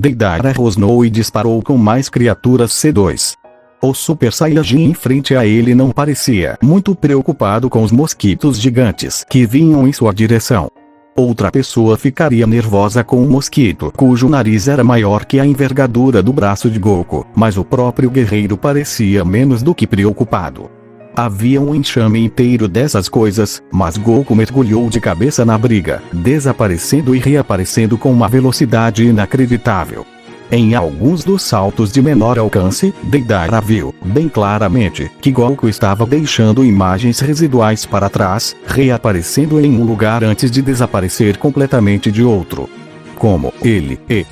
Deidara rosnou e disparou com mais criaturas C2. O Super Saiyajin em frente a ele não parecia muito preocupado com os mosquitos gigantes que vinham em sua direção. Outra pessoa ficaria nervosa com um mosquito cujo nariz era maior que a envergadura do braço de Goku, mas o próprio guerreiro parecia menos do que preocupado. Havia um enxame inteiro dessas coisas, mas Goku mergulhou de cabeça na briga, desaparecendo e reaparecendo com uma velocidade inacreditável. Em alguns dos saltos de menor alcance, Deidara viu, bem claramente, que Goku estava deixando imagens residuais para trás, reaparecendo em um lugar antes de desaparecer completamente de outro. Como ele é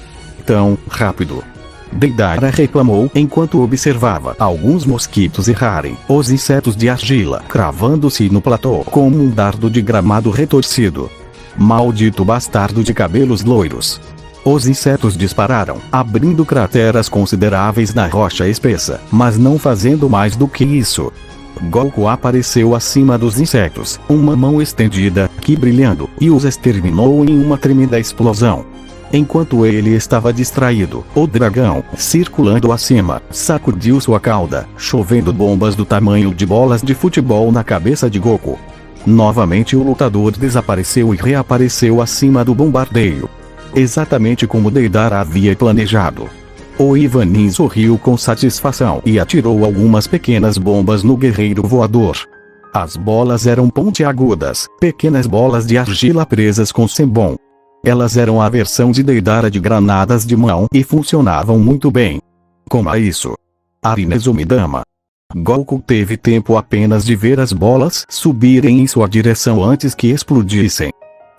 tão rápido? Deidara reclamou enquanto observava alguns mosquitos errarem, os insetos de argila cravando-se no platô como um dardo de gramado retorcido. Maldito bastardo de cabelos loiros! Os insetos dispararam, abrindo crateras consideráveis na rocha espessa, mas não fazendo mais do que isso. Goku apareceu acima dos insetos, uma mão estendida, que brilhando, e os exterminou em uma tremenda explosão. Enquanto ele estava distraído, o dragão, circulando acima, sacudiu sua cauda, chovendo bombas do tamanho de bolas de futebol na cabeça de Goku. Novamente o lutador desapareceu e reapareceu acima do bombardeio. Exatamente como Deidara havia planejado. O Ivanin sorriu com satisfação e atirou algumas pequenas bombas no guerreiro voador. As bolas eram pontiagudas, pequenas bolas de argila presas com sembom. Elas eram a versão de Deidara de granadas de mão e funcionavam muito bem. Como é isso? Arinezumidama. Goku teve tempo apenas de ver as bolas subirem em sua direção antes que explodissem.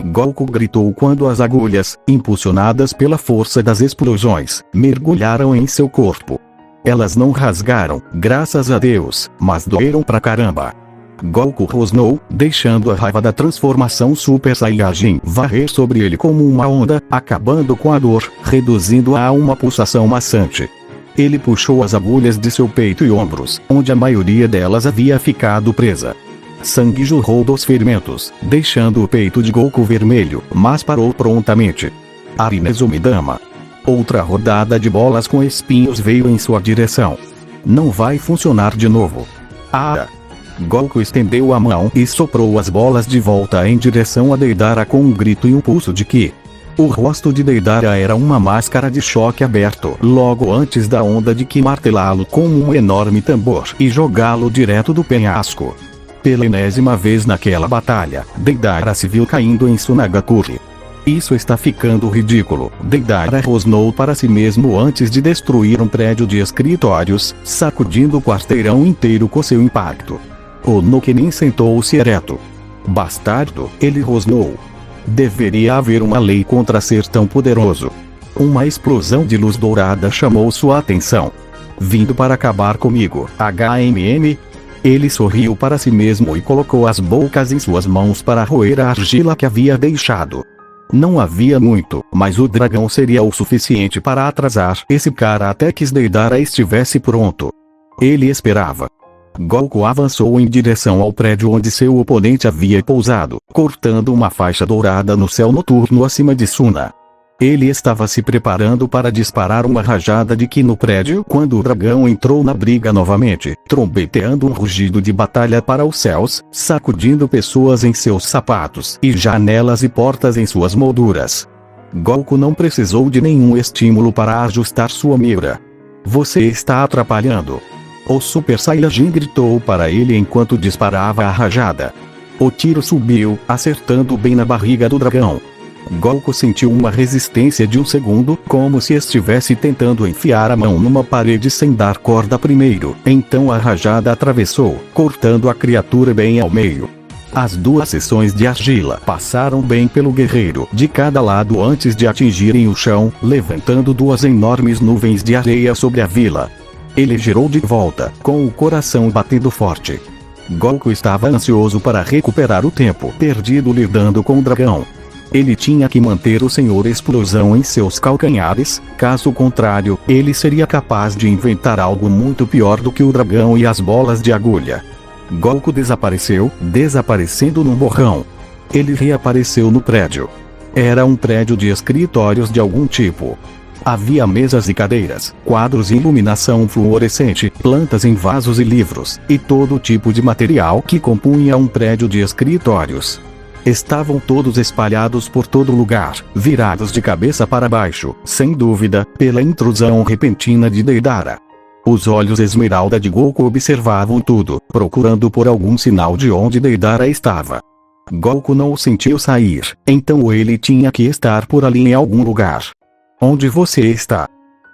Goku gritou quando as agulhas, impulsionadas pela força das explosões, mergulharam em seu corpo. Elas não rasgaram, graças a Deus, mas doeram pra caramba. Goku rosnou, deixando a raiva da transformação Super Saiyajin varrer sobre ele como uma onda, acabando com a dor, reduzindo-a a uma pulsação maçante. Ele puxou as agulhas de seu peito e ombros, onde a maioria delas havia ficado presa. Sangue jorrou dos ferimentos, deixando o peito de Goku vermelho, mas parou prontamente. Arinezumidama. Outra rodada de bolas com espinhos veio em sua direção. Não vai funcionar de novo. Ah! Goku estendeu a mão e soprou as bolas de volta em direção a Deidara com um grito e um pulso de ki. O rosto de Deidara era uma máscara de choque aberto logo antes da onda de ki martelá-lo como um enorme tambor e jogá-lo direto do penhasco. Pela enésima vez naquela batalha, Deidara se viu caindo em Sunagakure. Isso está ficando ridículo. Deidara rosnou para si mesmo antes de destruir um prédio de escritórios, sacudindo o quarteirão inteiro com seu impacto. O Nokenin sentou-se ereto. Bastardo, ele rosnou. Deveria haver uma lei contra ser tão poderoso. Uma explosão de luz dourada chamou sua atenção. Vindo para acabar comigo, HMM? Ele sorriu para si mesmo e colocou as bocas em suas mãos para roer a argila que havia deixado. Não havia muito, mas o dragão seria o suficiente para atrasar esse cara até que Deidara estivesse pronto. Ele esperava. Goku avançou em direção ao prédio onde seu oponente havia pousado, cortando uma faixa dourada no céu noturno acima de Suna. Ele estava se preparando para disparar uma rajada de ki no prédio quando o dragão entrou na briga novamente, trombeteando um rugido de batalha para os céus, sacudindo pessoas em seus sapatos e janelas e portas em suas molduras. Goku não precisou de nenhum estímulo para ajustar sua mira. Você está atrapalhando. O Super Saiyajin gritou para ele enquanto disparava a rajada. O tiro subiu, acertando bem na barriga do dragão. Goku sentiu uma resistência de um segundo, como se estivesse tentando enfiar a mão numa parede sem dar corda primeiro. Então a rajada atravessou, cortando a criatura bem ao meio. As duas seções de argila passaram bem pelo guerreiro de cada lado antes de atingirem o chão, levantando duas enormes nuvens de areia sobre a vila. Ele girou de volta, com o coração batendo forte. Goku estava ansioso para recuperar o tempo perdido lidando com o dragão. Ele tinha que manter o Senhor Explosão em seus calcanhares, caso contrário, ele seria capaz de inventar algo muito pior do que o dragão e as bolas de agulha. Goku desapareceu, desaparecendo num borrão. Ele reapareceu no prédio. Era um prédio de escritórios de algum tipo. Havia mesas e cadeiras, quadros e iluminação fluorescente, plantas em vasos e livros, e todo tipo de material que compunha um prédio de escritórios. Estavam todos espalhados por todo lugar, virados de cabeça para baixo, sem dúvida, pela intrusão repentina de Deidara. Os olhos esmeralda de Goku observavam tudo, procurando por algum sinal de onde Deidara estava. Goku não o sentiu sair, então ele tinha que estar por ali em algum lugar. Onde você está?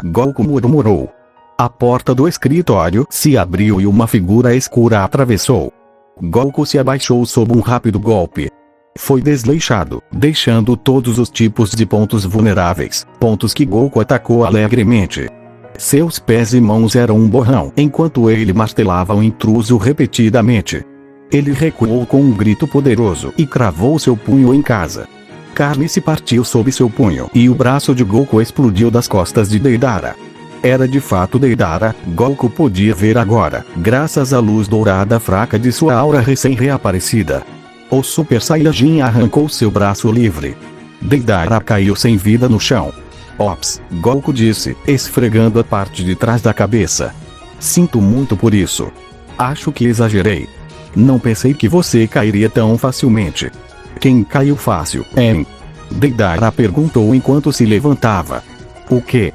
Goku murmurou. A porta do escritório se abriu e uma figura escura atravessou. Goku se abaixou sob um rápido golpe. Foi desleixado, deixando todos os tipos de pontos vulneráveis, pontos que Goku atacou alegremente. Seus pés e mãos eram um borrão enquanto ele martelava o intruso repetidamente. Ele recuou com um grito poderoso e cravou seu punho em casa. Carne se partiu sob seu punho e o braço de Goku explodiu das costas de Deidara. Era de fato Deidara, Goku podia ver agora, graças à luz dourada fraca de sua aura recém-reaparecida. O Super Saiyajin arrancou seu braço livre. Deidara caiu sem vida no chão. Ops, Goku disse, esfregando a parte de trás da cabeça. Sinto muito por isso. Acho que exagerei. Não pensei que você cairia tão facilmente. Quem caiu fácil, hein? Deidara perguntou enquanto se levantava. O quê?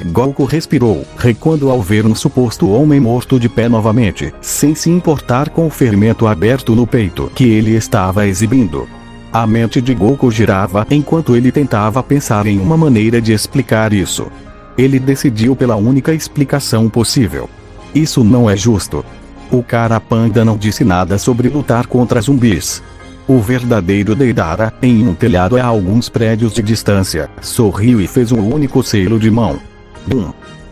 Goku respirou, recuando ao ver um suposto homem morto de pé novamente, sem se importar com o ferimento aberto no peito que ele estava exibindo. A mente de Goku girava enquanto ele tentava pensar em uma maneira de explicar isso. Ele decidiu pela única explicação possível. Isso não é justo. O cara panda não disse nada sobre lutar contra zumbis. O verdadeiro Deidara, em um telhado a alguns prédios de distância, sorriu e fez um único selo de mão.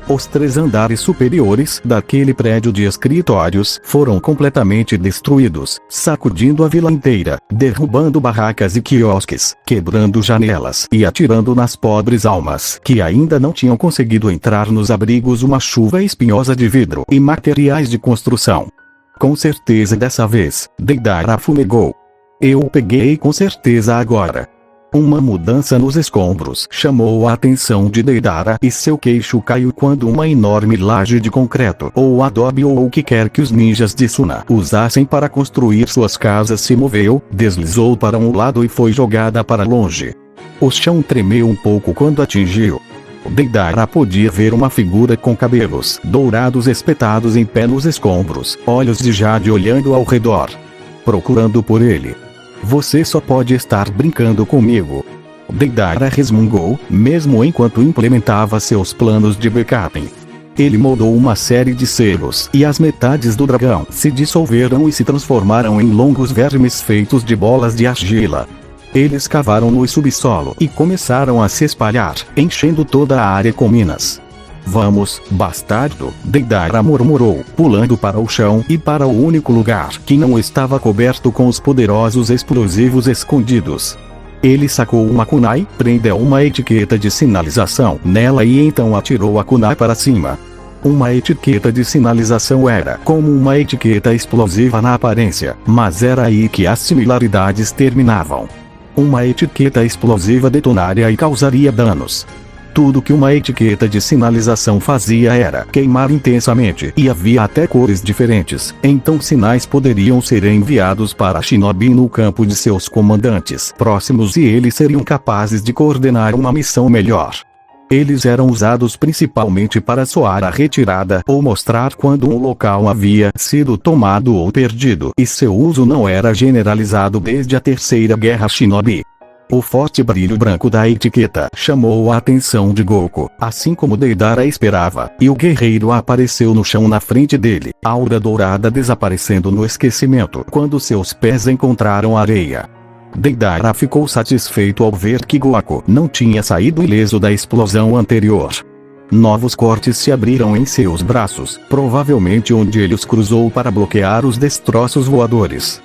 Os 3 andares superiores daquele prédio de escritórios foram completamente destruídos, sacudindo a vila inteira, derrubando barracas e quiosques, quebrando janelas e atirando nas pobres almas que ainda não tinham conseguido entrar nos abrigos uma chuva espinhosa de vidro e materiais de construção. Com certeza dessa vez, Deidara fumegou. Eu o peguei com certeza agora. Uma mudança nos escombros chamou a atenção de Deidara e seu queixo caiu quando uma enorme laje de concreto ou adobe ou o que quer que os ninjas de Suna usassem para construir suas casas se moveu, deslizou para um lado e foi jogada para longe. O chão tremeu um pouco quando atingiu. Deidara podia ver uma figura com cabelos dourados espetados em pé nos escombros, olhos de jade olhando ao redor, procurando por ele. Você só pode estar brincando comigo. Deidara resmungou, mesmo enquanto implementava seus planos de backup. Ele moldou uma série de selos e as metades do dragão se dissolveram e se transformaram em longos vermes feitos de bolas de argila. Eles cavaram no subsolo e começaram a se espalhar, enchendo toda a área com minas. Vamos, bastardo, Deidara murmurou, pulando para o chão e para o único lugar que não estava coberto com os poderosos explosivos escondidos. Ele sacou uma kunai, prendeu uma etiqueta de sinalização nela e então atirou a kunai para cima. Uma etiqueta de sinalização era como uma etiqueta explosiva na aparência, mas era aí que as similaridades terminavam. Uma etiqueta explosiva detonaria e causaria danos. Tudo que uma etiqueta de sinalização fazia era queimar intensamente e havia até cores diferentes, então sinais poderiam ser enviados para Shinobi no campo de seus comandantes próximos e eles seriam capazes de coordenar uma missão melhor. Eles eram usados principalmente para soar a retirada ou mostrar quando um local havia sido tomado ou perdido e seu uso não era generalizado desde a Terceira Guerra Shinobi. O forte brilho branco da etiqueta chamou a atenção de Goku, assim como Deidara esperava, e o guerreiro apareceu no chão na frente dele, aura dourada desaparecendo no esquecimento quando seus pés encontraram areia. Deidara ficou satisfeito ao ver que Goku não tinha saído ileso da explosão anterior. Novos cortes se abriram em seus braços, provavelmente onde ele os cruzou para bloquear os destroços voadores.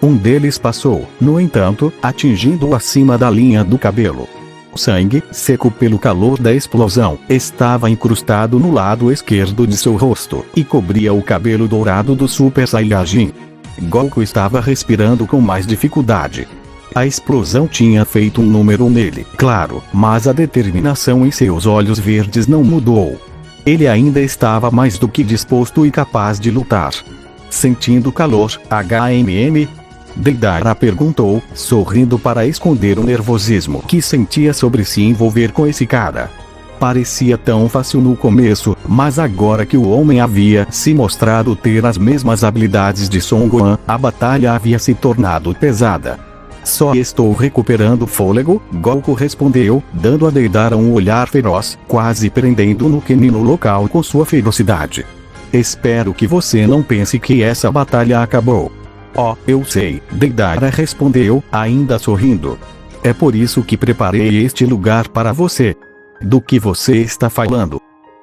Um deles passou, no entanto, atingindo-o acima da linha do cabelo. O sangue, seco pelo calor da explosão, estava incrustado no lado esquerdo de seu rosto, e cobria o cabelo dourado do Super Saiyajin. Goku estava respirando com mais dificuldade. A explosão tinha feito um número nele, claro, mas a determinação em seus olhos verdes não mudou. Ele ainda estava mais do que disposto e capaz de lutar. Sentindo calor, Deidara perguntou, sorrindo para esconder o nervosismo que sentia sobre se envolver com esse cara. Parecia tão fácil no começo, mas agora que o homem havia se mostrado ter as mesmas habilidades de Son Gohan, a batalha havia se tornado pesada. Só estou recuperando fôlego, Goku respondeu, dando a Deidara um olhar feroz, quase prendendo no Kenin no local com sua ferocidade. Espero que você não pense que essa batalha acabou. Oh, eu sei, Deidara respondeu, ainda sorrindo. É por isso que preparei este lugar para você. Do que você está falando?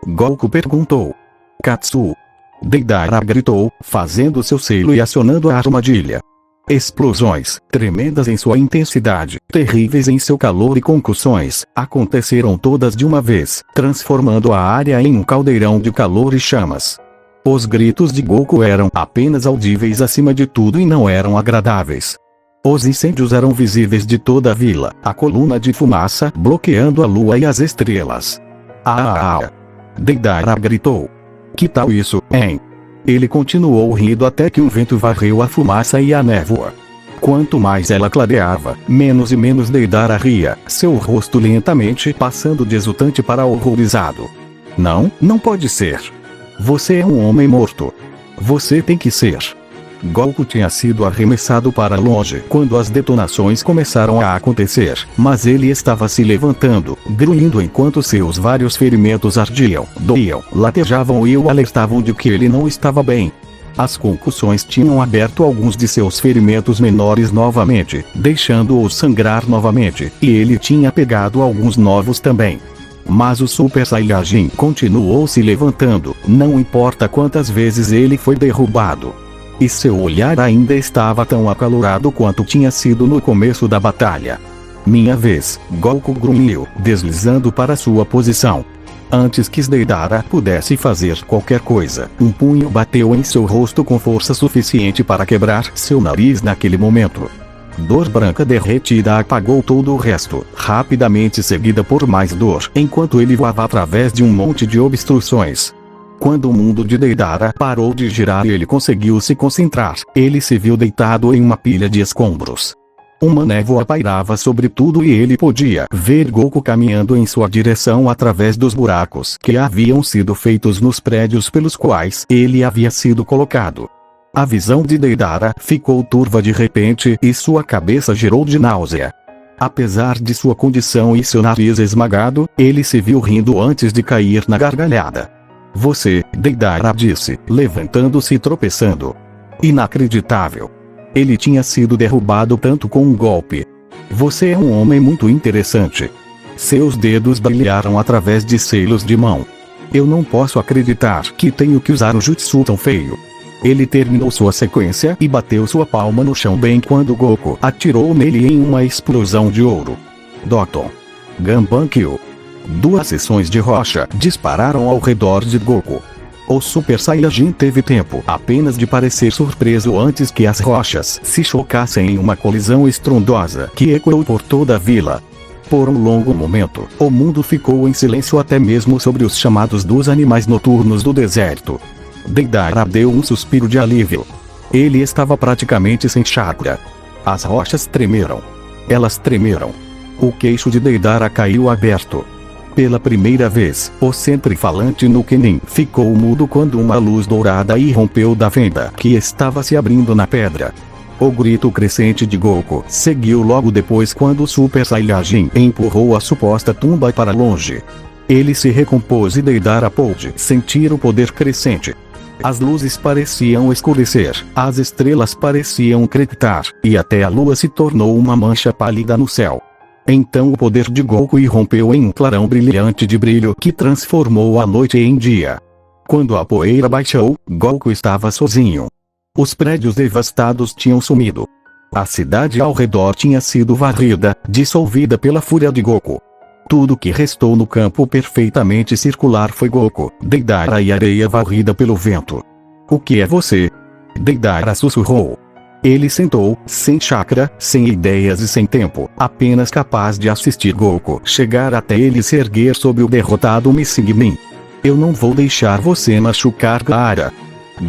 Goku perguntou. Katsu. Deidara gritou, fazendo seu selo e acionando a armadilha. Explosões, tremendas em sua intensidade, terríveis em seu calor e concussões, aconteceram todas de uma vez, transformando a área em um caldeirão de calor e chamas. Os gritos de Goku eram apenas audíveis acima de tudo e não eram agradáveis. Os incêndios eram visíveis de toda a vila, a coluna de fumaça bloqueando a lua e as estrelas. Deidara gritou. Que tal isso, hein? Ele continuou rindo até que um vento varreu a fumaça e a névoa. Quanto mais ela clareava, menos e menos Deidara ria, seu rosto lentamente passando de exultante para horrorizado. Não pode ser. Você é um homem morto. Você tem que ser. Goku tinha sido arremessado para longe quando as detonações começaram a acontecer, mas ele estava se levantando, grunhindo enquanto seus vários ferimentos ardiam, doíam, latejavam e o alertavam de que ele não estava bem. As concussões tinham aberto alguns de seus ferimentos menores novamente, deixando-o sangrar novamente, e ele tinha pegado alguns novos também. Mas o Super Saiyajin continuou se levantando, não importa quantas vezes ele foi derrubado. E seu olhar ainda estava tão acalorado quanto tinha sido no começo da batalha. Minha vez, Goku grunhiu, deslizando para sua posição. Antes que Deidara pudesse fazer qualquer coisa, um punho bateu em seu rosto com força suficiente para quebrar seu nariz naquele momento. Dor branca derretida apagou todo o resto, rapidamente seguida por mais dor, enquanto ele voava através de um monte de obstruções. Quando o mundo de Deidara parou de girar e ele conseguiu se concentrar, ele se viu deitado em uma pilha de escombros. Uma névoa pairava sobre tudo e ele podia ver Goku caminhando em sua direção através dos buracos que haviam sido feitos nos prédios pelos quais ele havia sido colocado. A visão de Deidara ficou turva de repente e sua cabeça girou de náusea. Apesar de sua condição e seu nariz esmagado, ele se viu rindo antes de cair na gargalhada. Você, Deidara disse, levantando-se e tropeçando. Inacreditável. Ele tinha sido derrubado tanto com um golpe. Você é um homem muito interessante. Seus dedos brilharam através de selos de mão. Eu não posso acreditar que tenho que usar o jutsu tão feio. Ele terminou sua sequência e bateu sua palma no chão bem quando Goku atirou nele em uma explosão de ouro. Doton. Ganbankyo. 2 seções de rocha dispararam ao redor de Goku. O Super Saiyajin teve tempo apenas de parecer surpreso antes que as rochas se chocassem em uma colisão estrondosa que ecoou por toda a vila. Por um longo momento, o mundo ficou em silêncio até mesmo sobre os chamados dos animais noturnos do deserto. Deidara deu um suspiro de alívio. Ele estava praticamente sem chakra. As rochas tremeram. Elas tremeram. O queixo de Deidara caiu aberto. Pela primeira vez, o sempre falante no Kenin ficou mudo quando uma luz dourada irrompeu da fenda que estava se abrindo na pedra. O grito crescente de Goku seguiu logo depois quando o Super Saiyajin empurrou a suposta tumba para longe. Ele se recompôs e Deidara pôde sentir o poder crescente. As luzes pareciam escurecer, as estrelas pareciam crepitar, e até a lua se tornou uma mancha pálida no céu. Então o poder de Goku irrompeu em um clarão brilhante de brilho que transformou a noite em dia. Quando a poeira baixou, Goku estava sozinho. Os prédios devastados tinham sumido. A cidade ao redor tinha sido varrida, dissolvida pela fúria de Goku. Tudo que restou no campo perfeitamente circular foi Goku, Deidara e areia varrida pelo vento. O que é você? Deidara sussurrou. Ele sentou, sem chakra, sem ideias e sem tempo, apenas capaz de assistir Goku chegar até ele e se erguer sobre o derrotado Missing Min. Eu não vou deixar você machucar Gaara.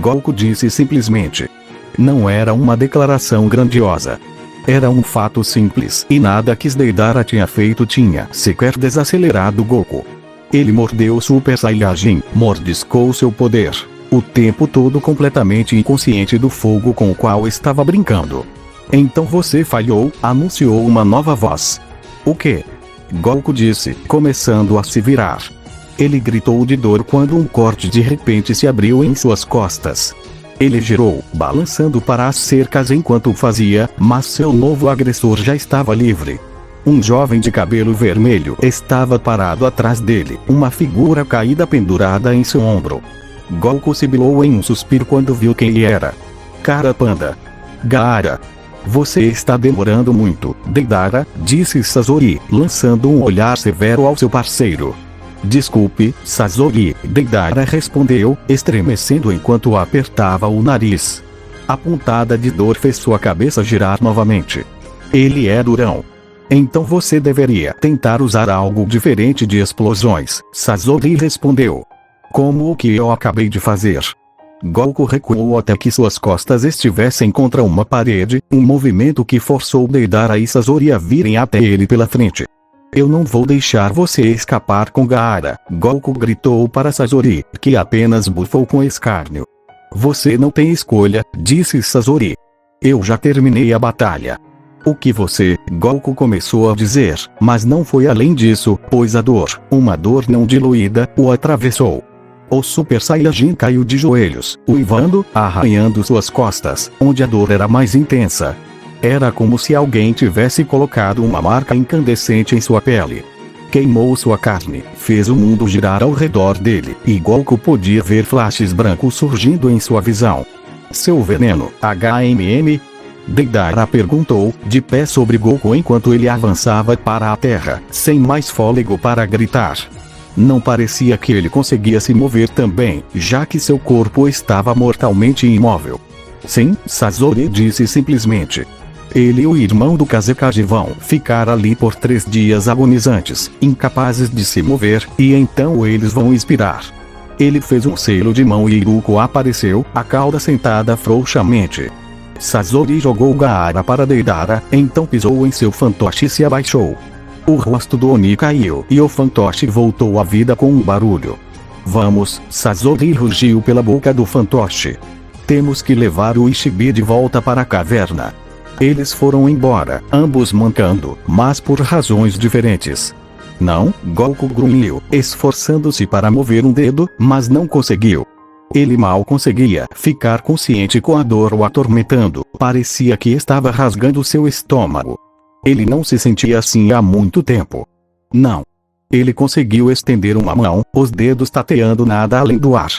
Goku disse simplesmente. Não era uma declaração grandiosa. Era um fato simples e nada que Deidara tinha feito tinha sequer desacelerado Goku. Ele mordeu o Super Saiyajin, mordiscou seu poder. O tempo todo completamente inconsciente do fogo com o qual estava brincando. Então você falhou, anunciou uma nova voz. O quê? Goku disse, começando a se virar. Ele gritou de dor quando um corte de repente se abriu em suas costas. Ele girou, balançando para as cercas enquanto o fazia, mas seu novo agressor já estava livre. Um jovem de cabelo vermelho estava parado atrás dele, uma figura caída pendurada em seu ombro. Goku sibilou em um suspiro quando viu quem ele era. Cara Panda. Gaara. Você está demorando muito, Deidara, disse Sasori, lançando um olhar severo ao seu parceiro. Desculpe, Sasori, Deidara respondeu, estremecendo enquanto apertava o nariz. A pontada de dor fez sua cabeça girar novamente. Ele é durão. Então você deveria tentar usar algo diferente de explosões, Sasori respondeu. Como o que eu acabei de fazer. Goku recuou até que suas costas estivessem contra uma parede, um movimento que forçou Deidara e Sasori a virem até ele pela frente. Eu não vou deixar você escapar com Gaara, Goku gritou para Sasori, que apenas bufou com escárnio. Você não tem escolha, disse Sasori. Eu já terminei a batalha. O que você, Goku começou a dizer, mas não foi além disso, pois a dor, uma dor não diluída, o atravessou. O Super Saiyajin caiu de joelhos, uivando, arranhando suas costas, onde a dor era mais intensa. Era como se alguém tivesse colocado uma marca incandescente em sua pele. Queimou sua carne, fez o mundo girar ao redor dele, e Goku podia ver flashes brancos surgindo em sua visão. Seu veneno, HMM? Deidara perguntou, de pé sobre Goku enquanto ele avançava para a terra, sem mais fôlego para gritar. Não parecia que ele conseguia se mover também, já que seu corpo estava mortalmente imóvel. Sim, Sasori disse simplesmente. Ele e o irmão do Kazekage vão ficar ali por 3 dias agonizantes, incapazes de se mover, e então eles vão expirar. Ele fez um selo de mão e Iruko apareceu, a cauda sentada frouxamente. Sasori jogou Gaara para Deidara, então pisou em seu fantoche e se abaixou. O rosto do Oni caiu e o fantoche voltou à vida com um barulho. Vamos, Sasori rugiu pela boca do fantoche. Temos que levar o Ishibi de volta para a caverna. Eles foram embora, ambos mancando, mas por razões diferentes. Não, Goku grunhiu, esforçando-se para mover um dedo, mas não conseguiu. Ele mal conseguia ficar consciente com a dor o atormentando, parecia que estava rasgando seu estômago. Ele não se sentia assim há muito tempo. Não. Ele conseguiu estender uma mão, os dedos tateando nada além do ar.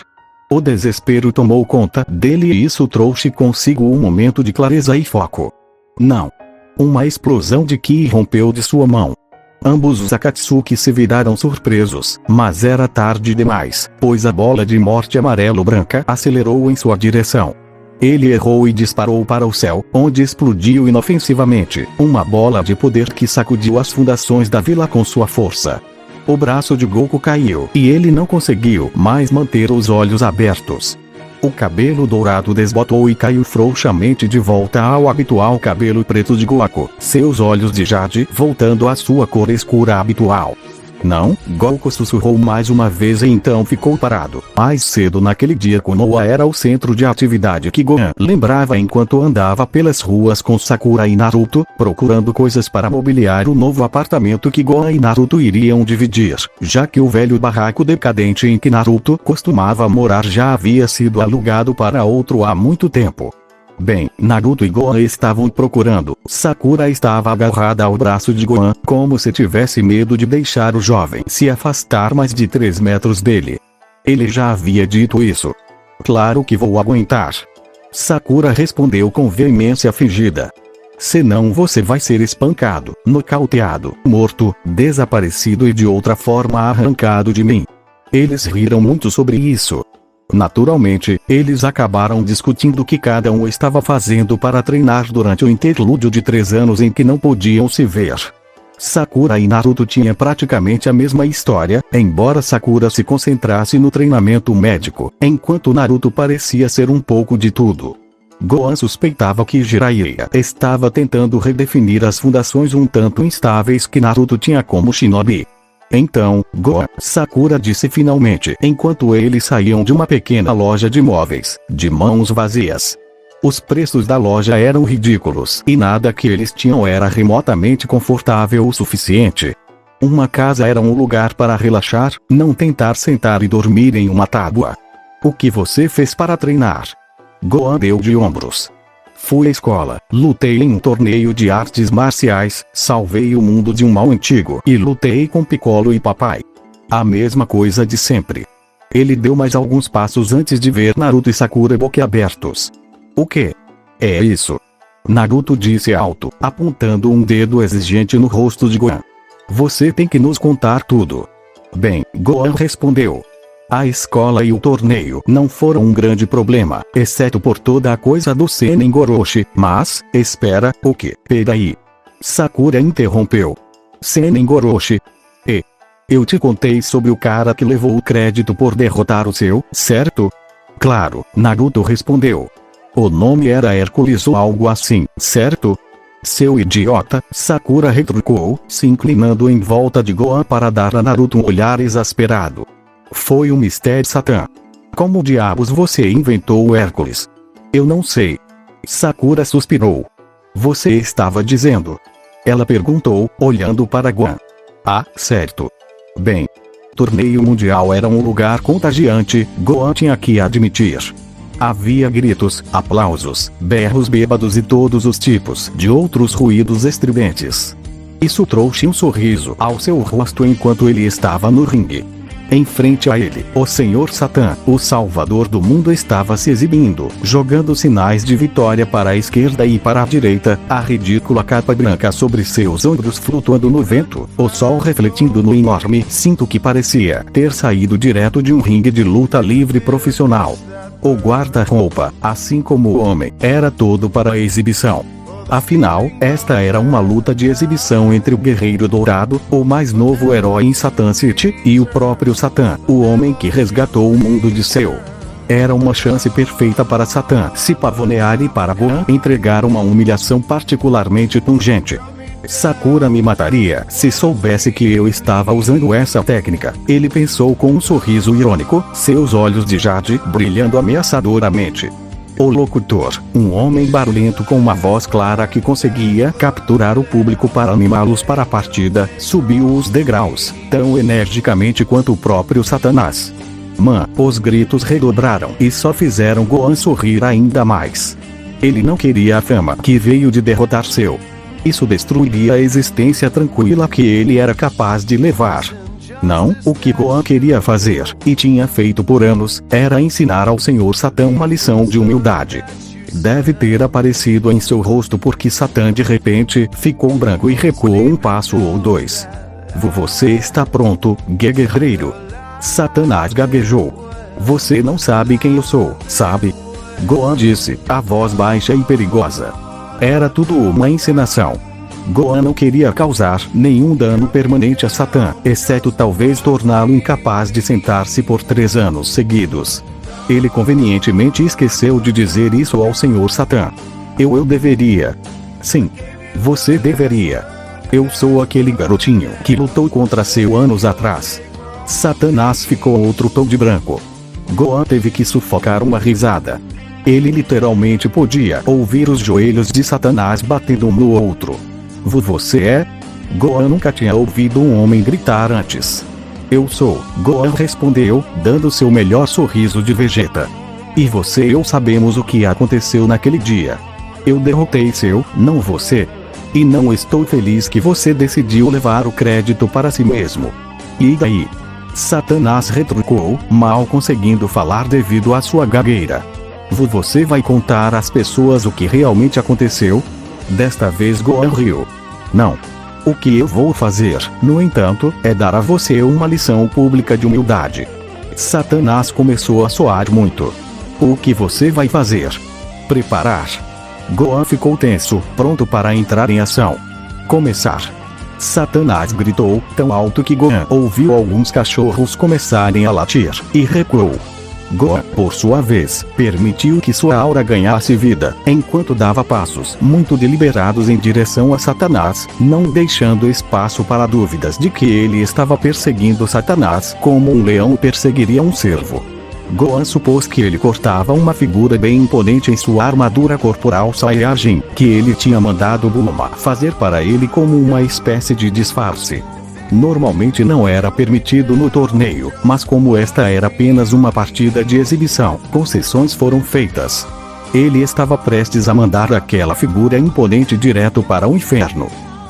O desespero tomou conta dele e isso trouxe consigo um momento de clareza e foco. Não. Uma explosão de ki rompeu de sua mão. Ambos os Akatsuki se viraram surpresos, mas era tarde demais, pois a bola de morte amarelo-branca acelerou em sua direção. Ele errou e disparou para o céu, onde explodiu inofensivamente, uma bola de poder que sacudiu as fundações da vila com sua força. O braço de Goku caiu, e ele não conseguiu mais manter os olhos abertos. O cabelo dourado desbotou e caiu frouxamente de volta ao habitual cabelo preto de Goku, seus olhos de jade voltando à sua cor escura habitual. Não, Goku sussurrou mais uma vez e então ficou parado. Mais cedo naquele dia Konoha era o centro de atividade que Gohan lembrava enquanto andava pelas ruas com Sakura e Naruto, procurando coisas para mobiliar o novo apartamento que Gohan e Naruto iriam dividir, já que o velho barraco decadente em que Naruto costumava morar já havia sido alugado para outro há muito tempo. Bem, Naruto e Gohan estavam procurando. Sakura estava agarrada ao braço de Gohan, como se tivesse medo de deixar o jovem se afastar mais de 3 metros dele. Ele já havia dito isso. Claro que vou aguentar. Sakura respondeu com veemência fingida. Senão você vai ser espancado, nocauteado, morto, desaparecido e de outra forma arrancado de mim. Eles riram muito sobre isso. Naturalmente, eles acabaram discutindo o que cada um estava fazendo para treinar durante o interlúdio de 3 anos em que não podiam se ver. Sakura e Naruto tinham praticamente a mesma história, embora Sakura se concentrasse no treinamento médico, enquanto Naruto parecia ser um pouco de tudo. Gohan suspeitava que Jiraiya estava tentando redefinir as fundações um tanto instáveis que Naruto tinha como shinobi. Então, Gohan, Sakura disse finalmente, enquanto eles saíam de uma pequena loja de móveis, de mãos vazias. Os preços da loja eram ridículos e nada que eles tinham era remotamente confortável o suficiente. Uma casa era um lugar para relaxar, não tentar sentar e dormir em uma tábua. O que você fez para treinar? Gohan deu de ombros. Fui à escola, lutei em um torneio de artes marciais, salvei o mundo de um mal antigo e lutei com Piccolo e papai. A mesma coisa de sempre. Ele deu mais alguns passos antes de ver Naruto e Sakura boquiabertos. O que? É isso. Naruto disse alto, apontando um dedo exigente no rosto de Gohan. Você tem que nos contar tudo. Bem, Gohan respondeu. A escola e o torneio não foram um grande problema, exceto por toda a coisa do Senengoroshi, mas, espera, o que? Peraí. Sakura interrompeu. Senengoroshi? Eu te contei sobre o cara que levou o crédito por derrotar o seu, certo? Claro, Naruto respondeu. O nome era Hércules ou algo assim, certo? Seu idiota, Sakura retrucou, se inclinando em volta de Gohan para dar a Naruto um olhar exasperado. Foi o Mr. Satan. Como diabos você inventou o Hércules? Eu não sei. Sakura suspirou. Você estava dizendo? Ela perguntou, olhando para Gohan. Ah, certo. Bem. Torneio mundial era um lugar contagiante, Gohan tinha que admitir. Havia gritos, aplausos, berros bêbados e todos os tipos de outros ruídos estridentes. Isso trouxe um sorriso ao seu rosto enquanto ele estava no ringue. Em frente a ele, o Senhor Satan, o Salvador do mundo, estava se exibindo, jogando sinais de vitória para a esquerda e para a direita, a ridícula capa branca sobre seus ombros flutuando no vento, o sol refletindo no enorme cinto que parecia ter saído direto de um ringue de luta livre profissional. O guarda-roupa, assim como o homem, era todo para a exibição. Afinal, esta era uma luta de exibição entre o Guerreiro Dourado, o mais novo herói em Satan City, e o próprio Satan, o homem que resgatou o mundo de Seu. Era uma chance perfeita para Satan se pavonear e para Gohan entregar uma humilhação particularmente pungente. Sakura me mataria se soubesse que eu estava usando essa técnica, ele pensou com um sorriso irônico, seus olhos de jade brilhando ameaçadoramente. O locutor, um homem barulhento com uma voz clara que conseguia capturar o público para animá-los para a partida, subiu os degraus, tão energicamente quanto o próprio Satanás. Os gritos redobraram e só fizeram Gohan sorrir ainda mais. Ele não queria a fama que veio de derrotar Seu. Isso destruiria a existência tranquila que ele era capaz de levar. Não, o que Gohan queria fazer, e tinha feito por anos, era ensinar ao Senhor Satan uma lição de humildade. Deve ter aparecido em seu rosto porque Satan de repente ficou branco e recuou um passo ou dois. Você está pronto, guerreiro? Satanás gaguejou. Você não sabe quem eu sou, sabe? Gohan disse, a voz baixa e perigosa. Era tudo uma encenação. Gohan não queria causar nenhum dano permanente a Satan, exceto talvez torná-lo incapaz de sentar-se por 3 anos seguidos. Ele convenientemente esqueceu de dizer isso ao Senhor Satan. Eu deveria. Sim. Você deveria. Eu sou aquele garotinho que lutou contra Seu anos atrás. Satanás ficou outro tom de branco. Gohan teve que sufocar uma risada. Ele literalmente podia ouvir os joelhos de Satanás batendo um no outro. Você é? Gohan nunca tinha ouvido um homem gritar antes. Eu sou, Gohan respondeu, dando seu melhor sorriso de Vegeta. E você e eu sabemos o que aconteceu naquele dia. Eu derrotei Seu, não você. E não estou feliz que você decidiu levar o crédito para si mesmo. E daí? Satanás retrucou, mal conseguindo falar devido à sua gagueira. Você vai contar às pessoas o que realmente aconteceu? Desta vez Gohan riu. Não. O que eu vou fazer, no entanto, é dar a você uma lição pública de humildade. Satanás começou a soar muito. O que você vai fazer? Preparar. Gohan ficou tenso, pronto para entrar em ação. Começar. Satanás gritou tão alto que Gohan ouviu alguns cachorros começarem a latir, e recuou. Gohan, por sua vez, permitiu que sua aura ganhasse vida, enquanto dava passos muito deliberados em direção a Satanás, não deixando espaço para dúvidas de que ele estava perseguindo Satanás como um leão perseguiria um cervo. Gohan supôs que ele cortava uma figura bem imponente em sua armadura corporal Saiyajin, que ele tinha mandado Bulma fazer para ele como uma espécie de disfarce. Normalmente não era permitido no torneio, mas como esta era apenas uma partida de exibição, concessões foram feitas. Ele estava prestes a mandar aquela figura imponente direto para o inferno.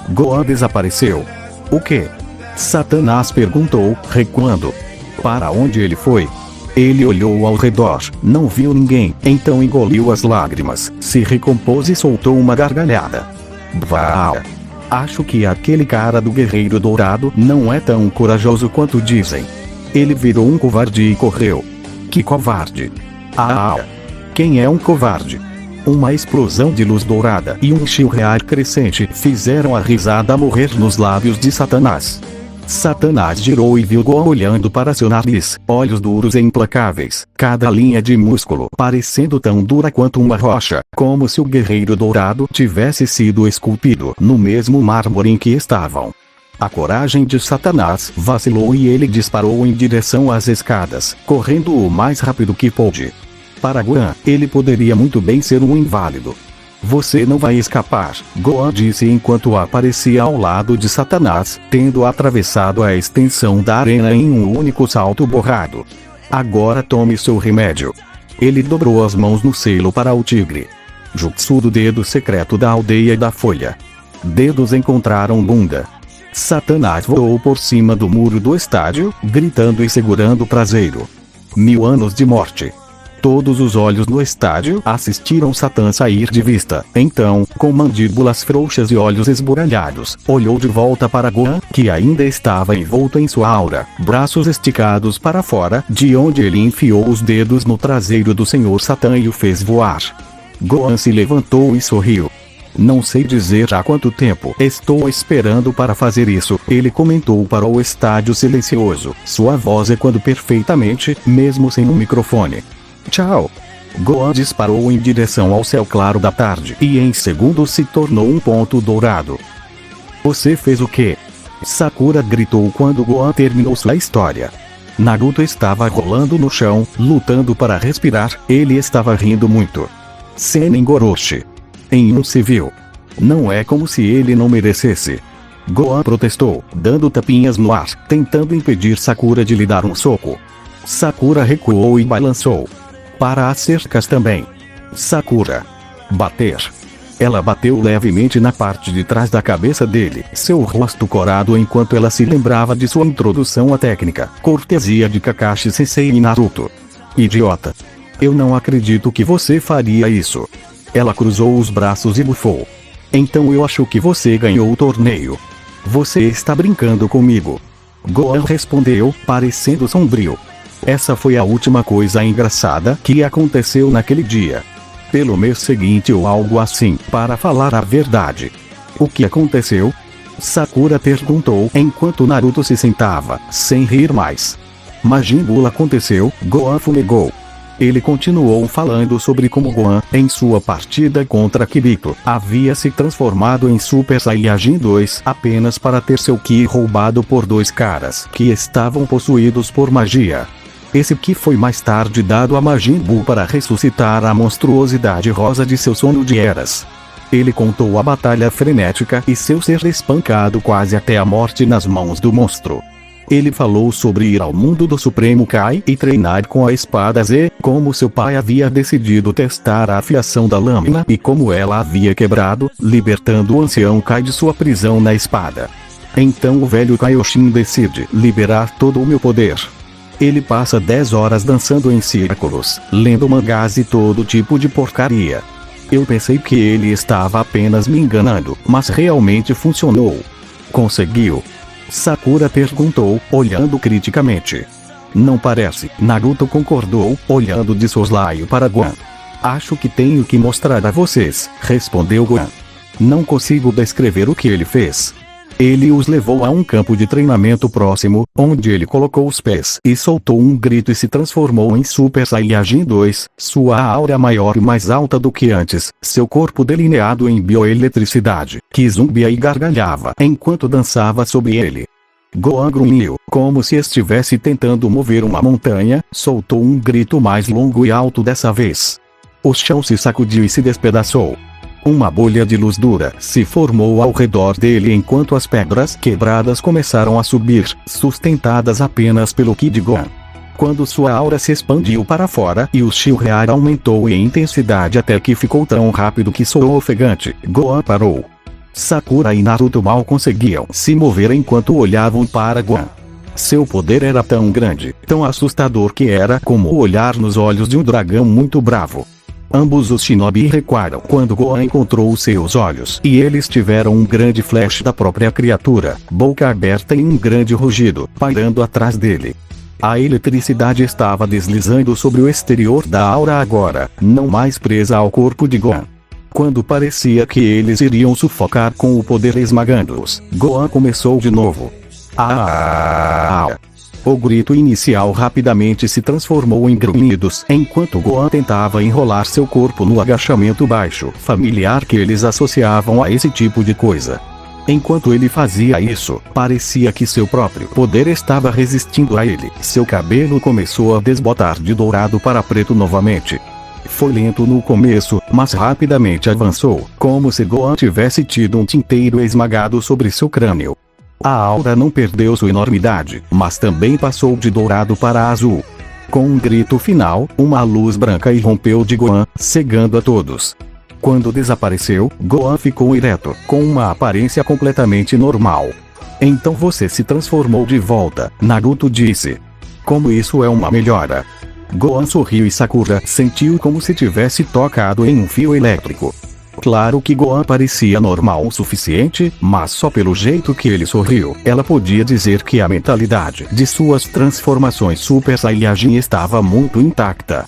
Gohan desapareceu. O quê? Satanás perguntou, recuando. Para onde ele foi? Ele olhou ao redor, não viu ninguém, então engoliu as lágrimas, se recompôs e soltou uma gargalhada. Uau! Acho que aquele cara do Guerreiro Dourado não é tão corajoso quanto dizem. Ele virou um covarde e correu. Que covarde! Ah! Quem é um covarde? Uma explosão de luz dourada e um chilrear crescente fizeram a risada morrer nos lábios de Satanás. Satanás girou e viu Gohan olhando para seu nariz, olhos duros e implacáveis, cada linha de músculo parecendo tão dura quanto uma rocha, como se o Guerreiro Dourado tivesse sido esculpido no mesmo mármore em que estavam. A coragem de Satanás vacilou e ele disparou em direção às escadas, correndo o mais rápido que pôde. Para Gohan, ele poderia muito bem ser um inválido. Você não vai escapar, Gohan disse enquanto aparecia ao lado de Satanás, tendo atravessado a extensão da arena em um único salto borrado. Agora tome seu remédio. Ele dobrou as mãos no selo para o tigre. Jutsu do dedo secreto da aldeia da folha. Dedos encontraram bunda. Satanás voou por cima do muro do estádio, gritando e segurando o traseiro. 1000 anos de morte. Todos os olhos no estádio assistiram Satã sair de vista. Então, com mandíbulas frouxas e olhos esbugalhados, olhou de volta para Gohan, que ainda estava envolto em sua aura, braços esticados para fora, de onde ele enfiou os dedos no traseiro do Senhor Satã e o fez voar. Gohan se levantou e sorriu. Não sei dizer há quanto tempo estou esperando para fazer isso, ele comentou para o estádio silencioso. Sua voz ecoando perfeitamente, mesmo sem um microfone. Tchau! Gohan disparou em direção ao céu claro da tarde e em segundos se tornou um ponto dourado. Você fez o quê? Sakura gritou quando Gohan terminou sua história. Naruto estava rolando no chão, lutando para respirar, ele estava rindo muito. Senin Goroshi. Em um civil. Não é como se ele não merecesse. Gohan protestou, dando tapinhas no ar, tentando impedir Sakura de lhe dar um soco. Sakura recuou e balançou. Para as cercas também. Sakura. Bater. Ela bateu levemente na parte de trás da cabeça dele, seu rosto corado enquanto ela se lembrava de sua introdução à técnica, cortesia de Kakashi Sensei e Naruto. Idiota. Eu não acredito que você faria isso. Ela cruzou os braços e bufou. Então eu acho que você ganhou o torneio. Você está brincando comigo. Gohan respondeu, parecendo sombrio. Essa foi a última coisa engraçada que aconteceu naquele dia. Pelo mês seguinte ou algo assim, para falar a verdade. O que aconteceu? Sakura perguntou enquanto Naruto se sentava, sem rir mais. Majin Buu aconteceu, Gohan fumegou. Ele continuou falando sobre como Gohan, em sua partida contra Kirito, havia se transformado em Super Saiyajin 2 apenas para ter seu Ki roubado por dois caras que estavam possuídos por magia. Esse Ki foi mais tarde dado a Majin Buu para ressuscitar a monstruosidade rosa de seu sono de eras. Ele contou a batalha frenética e seu ser espancado quase até a morte nas mãos do monstro. Ele falou sobre ir ao mundo do Supremo Kai e treinar com a espada Z, como seu pai havia decidido testar a afiação da lâmina e como ela havia quebrado, libertando o ancião Kai de sua prisão na espada. Então o velho Kaioshin decide liberar todo o meu poder. Ele passa 10 horas dançando em círculos, lendo mangás e todo tipo de porcaria. Eu pensei que ele estava apenas me enganando, mas realmente funcionou. Conseguiu? Sakura perguntou, olhando criticamente. Não parece, Naruto concordou, olhando de soslaio para Gohan. Acho que tenho que mostrar a vocês, respondeu Gohan. Não consigo descrever o que ele fez. Ele os levou a um campo de treinamento próximo, onde ele colocou os pés e soltou um grito e se transformou em Super Saiyajin 2, sua aura maior e mais alta do que antes, seu corpo delineado em bioeletricidade, que zumbia e gargalhava enquanto dançava sobre ele. Gohan grunhiu, como se estivesse tentando mover uma montanha, soltou um grito mais longo e alto dessa vez. O chão se sacudiu e se despedaçou. Uma bolha de luz dura se formou ao redor dele enquanto as pedras quebradas começaram a subir, sustentadas apenas pelo Ki de Gohan. Quando sua aura se expandiu para fora e o Shinra aumentou em intensidade até que ficou tão rápido que soou ofegante, Gohan parou. Sakura e Naruto mal conseguiam se mover enquanto olhavam para Gohan. Seu poder era tão grande, tão assustador que era como olhar nos olhos de um dragão muito bravo. Ambos os shinobi recuaram quando Gohan encontrou seus olhos e eles tiveram um grande flash da própria criatura, boca aberta e um grande rugido, pairando atrás dele. A eletricidade estava deslizando sobre o exterior da aura agora, não mais presa ao corpo de Gohan. Quando parecia que eles iriam sufocar com o poder esmagando-os, Gohan começou de novo. O grito inicial rapidamente se transformou em grunhidos enquanto Gohan tentava enrolar seu corpo no agachamento baixo, familiar que eles associavam a esse tipo de coisa. Enquanto ele fazia isso, parecia que seu próprio poder estava resistindo a ele. Seu cabelo começou a desbotar de dourado para preto novamente. Foi lento no começo, mas rapidamente avançou, como se Gohan tivesse tido um tinteiro esmagado sobre seu crânio. A aura não perdeu sua enormidade, mas também passou de dourado para azul. Com um grito final, uma luz branca irrompeu de Gohan, cegando a todos. Quando desapareceu, Gohan ficou ereto, com uma aparência completamente normal. Então você se transformou de volta, Naruto disse. Como isso é uma melhora? Gohan sorriu e Sakura sentiu como se tivesse tocado em um fio elétrico. Claro que Gohan parecia normal o suficiente, mas só pelo jeito que ele sorriu, ela podia dizer que a mentalidade de suas transformações Super Saiyajin estava muito intacta.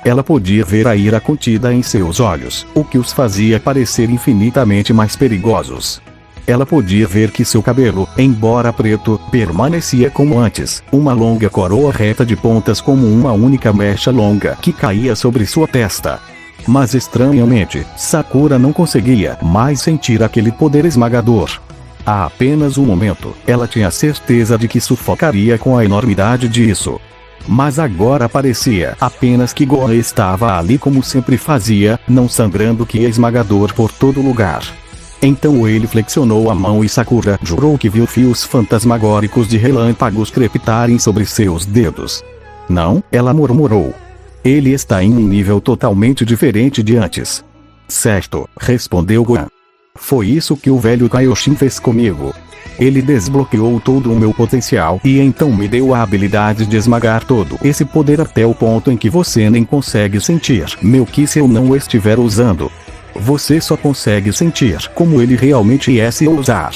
Ela podia ver a ira contida em seus olhos, o que os fazia parecer infinitamente mais perigosos. Ela podia ver que seu cabelo, embora preto, permanecia como antes, uma longa coroa reta de pontas como uma única mecha longa que caía sobre sua testa. Mas estranhamente, Sakura não conseguia mais sentir aquele poder esmagador. Há apenas um momento, ela tinha certeza de que sufocaria com a enormidade disso. Mas agora parecia apenas que Gohan estava ali como sempre fazia, não sangrando que esmagador por todo lugar. Então ele flexionou a mão e Sakura jurou que viu fios fantasmagóricos de relâmpagos crepitarem sobre seus dedos. Não, ela murmurou. Ele está em um nível totalmente diferente de antes. Certo, respondeu Gohan. Foi isso que o velho Kaioshin fez comigo. Ele desbloqueou todo o meu potencial e então me deu a habilidade de esmagar todo esse poder até o ponto em que você nem consegue sentir meu Ki se eu não o estiver usando. Você só consegue sentir como ele realmente é se eu usar.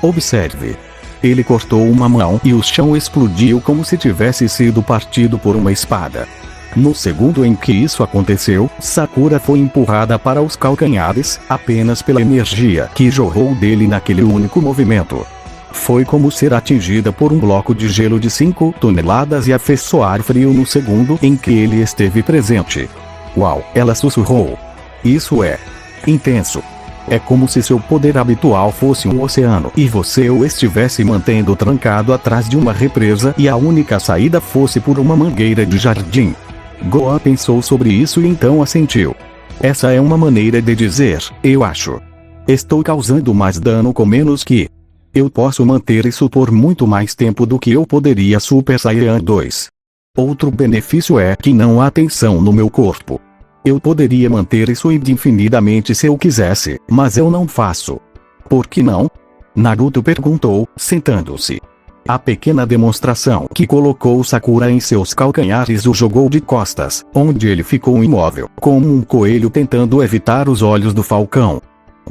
Observe. Ele cortou uma mão e o chão explodiu como se tivesse sido partido por uma espada. No segundo em que isso aconteceu, Sakura foi empurrada para os calcanhares, apenas pela energia que jorrou dele naquele único movimento. Foi como ser atingida por um bloco de gelo de 5 toneladas e a fez soar frio no segundo em que ele esteve presente. Uau, ela sussurrou. Isso é intenso. É como se seu poder habitual fosse um oceano e você o estivesse mantendo trancado atrás de uma represa e a única saída fosse por uma mangueira de jardim. Gohan pensou sobre isso e então assentiu. Essa é uma maneira de dizer, eu acho. Estou causando mais dano com menos Ki. Eu posso manter isso por muito mais tempo do que eu poderia Super Saiyan 2. Outro benefício é que não há tensão no meu corpo. Eu poderia manter isso indefinidamente se eu quisesse, mas eu não faço. Por que não? Naruto perguntou, sentando-se. A pequena demonstração que colocou Sakura em seus calcanhares o jogou de costas, onde ele ficou imóvel, como um coelho tentando evitar os olhos do falcão.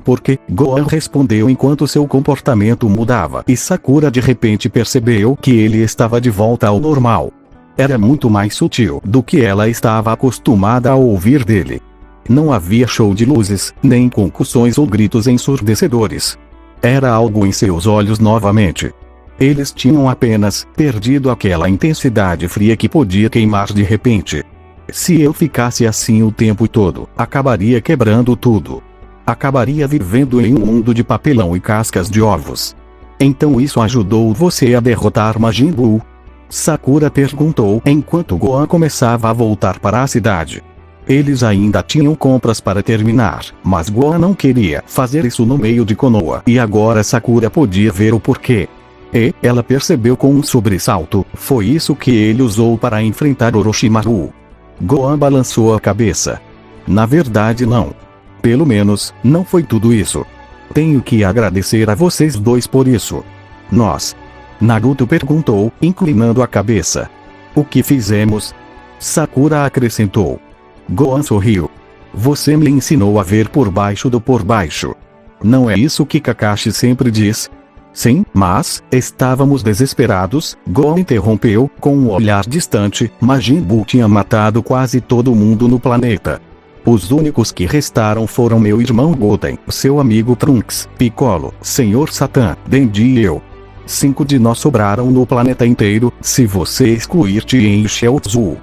Porque, Gohan respondeu enquanto seu comportamento mudava e Sakura de repente percebeu que ele estava de volta ao normal. Era muito mais sutil do que ela estava acostumada a ouvir dele. Não havia show de luzes, nem concussões ou gritos ensurdecedores. Era algo em seus olhos novamente. Eles tinham apenas perdido aquela intensidade fria que podia queimar de repente. Se eu ficasse assim o tempo todo, acabaria quebrando tudo. Acabaria vivendo em um mundo de papelão e cascas de ovos. Então isso ajudou você a derrotar Majin Buu? Sakura perguntou enquanto Gohan começava a voltar para a cidade. Eles ainda tinham compras para terminar, mas Gohan não queria fazer isso no meio de Konoha e agora Sakura podia ver o porquê. E ela percebeu com um sobressalto, foi isso que ele usou para enfrentar Orochimaru. Gohan balançou a cabeça. Na verdade não. Pelo menos, não foi tudo isso. Tenho que agradecer a vocês dois por isso. Nós. Naruto perguntou, inclinando a cabeça. O que fizemos? Sakura acrescentou. Gohan sorriu. Você me ensinou a ver por baixo do por baixo. Não é isso que Kakashi sempre diz? Sim, mas, estávamos desesperados, Gohan interrompeu, com um olhar distante, Majin Buu tinha matado quase todo mundo no planeta. Os únicos que restaram foram meu irmão Goten, seu amigo Trunks, Piccolo, Sr. Satan, Denji e eu. 5 de nós sobraram no planeta inteiro, se você excluir Tien e Chiaotzu.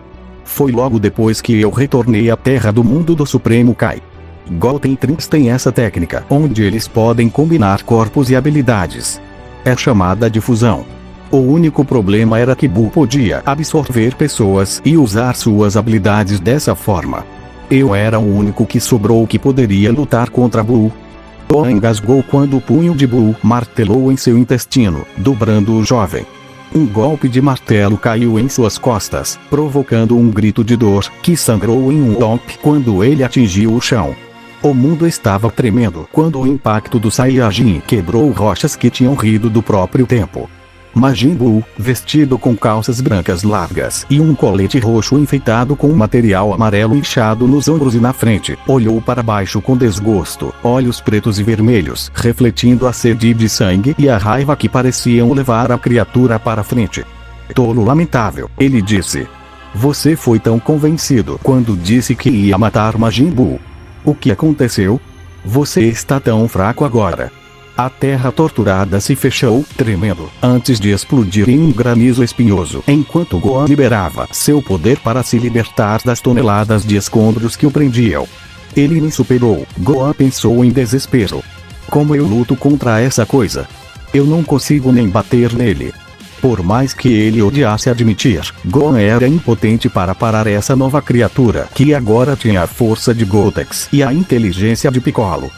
Foi logo depois que eu retornei à Terra do mundo do Supremo Kai. Goten e Trunks têm essa técnica, onde eles podem combinar corpos e habilidades. É chamada de fusão. O único problema era que Buu podia absorver pessoas e usar suas habilidades dessa forma. Eu era o único que sobrou que poderia lutar contra Buu. Gohan engasgou quando o punho de Buu martelou em seu intestino, dobrando o jovem. Um golpe de martelo caiu em suas costas, provocando um grito de dor, que sangrou em um lomp quando ele atingiu o chão. O mundo estava tremendo quando o impacto do Saiyajin quebrou rochas que tinham rido do próprio tempo. Majin Buu, vestido com calças brancas largas e um colete roxo enfeitado com um material amarelo inchado nos ombros e na frente, olhou para baixo com desgosto, olhos pretos e vermelhos, refletindo a sede de sangue e a raiva que pareciam levar a criatura para frente. Tolo lamentável, ele disse. Você foi tão convencido quando disse que ia matar Majin Buu. O que aconteceu? Você está tão fraco agora. A terra torturada se fechou, tremendo, antes de explodir em um granizo espinhoso, enquanto Gohan liberava seu poder para se libertar das toneladas de escombros que o prendiam. Ele me superou, Gohan pensou em desespero. Como eu luto contra essa coisa? Eu não consigo nem bater nele. Por mais que ele odiasse admitir, Gohan era impotente para parar essa nova criatura que agora tinha a força de Gotenks e a inteligência de Piccolo.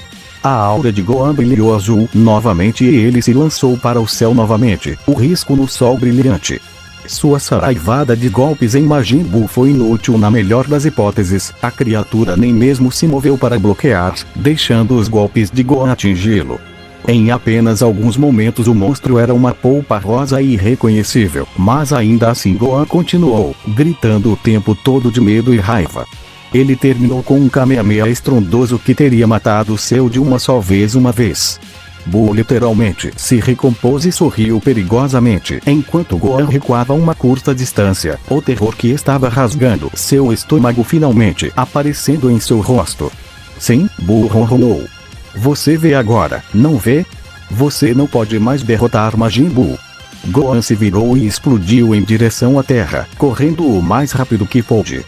A aura de Gohan brilhou azul novamente e ele se lançou para o céu novamente, o risco no sol brilhante. Sua saraivada de golpes em Majin Buu foi inútil na melhor das hipóteses, a criatura nem mesmo se moveu para bloquear, deixando os golpes de Gohan atingi-lo. Em apenas alguns momentos o monstro era uma polpa rosa e irreconhecível, mas ainda assim Gohan continuou, gritando o tempo todo de medo e raiva. Ele terminou com um Kamehameha estrondoso que teria matado o seu de uma só vez uma vez. Buu literalmente se recompôs e sorriu perigosamente enquanto Gohan recuava uma curta distância, o terror que estava rasgando seu estômago finalmente aparecendo em seu rosto. Sim, Buu ronronou. Você vê agora, não vê? Você não pode mais derrotar Majin Buu. Gohan se virou e explodiu em direção à Terra, correndo o mais rápido que pôde.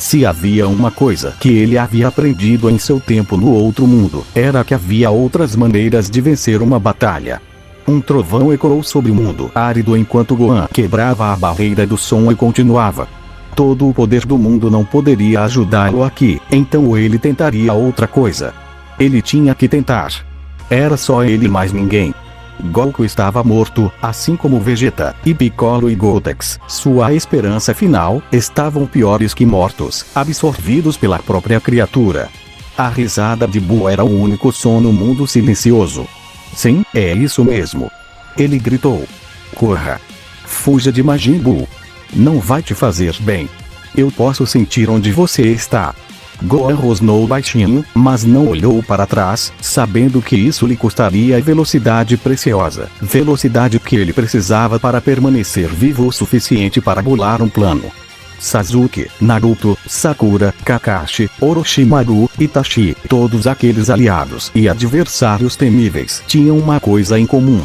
Se havia uma coisa que ele havia aprendido em seu tempo no outro mundo, era que havia outras maneiras de vencer uma batalha. Um trovão ecoou sobre o mundo árido enquanto Gohan quebrava a barreira do som e continuava. Todo o poder do mundo não poderia ajudá-lo aqui, então ele tentaria outra coisa. Ele tinha que tentar. Era só ele e mais ninguém. Goku estava morto, assim como Vegeta, e Piccolo e Gotenks, sua esperança final, estavam piores que mortos, absorvidos pela própria criatura. A risada de Buu era o único som no mundo silencioso. Sim, é isso mesmo. Ele gritou. Corra. Fuja de Majin Buu. Não vai te fazer bem. Eu posso sentir onde você está. Gohan rosnou baixinho, mas não olhou para trás, sabendo que isso lhe custaria velocidade preciosa. Velocidade que ele precisava para permanecer vivo o suficiente para bolar um plano. Sasuke, Naruto, Sakura, Kakashi, Orochimaru, Itachi, todos aqueles aliados e adversários temíveis tinham uma coisa em comum.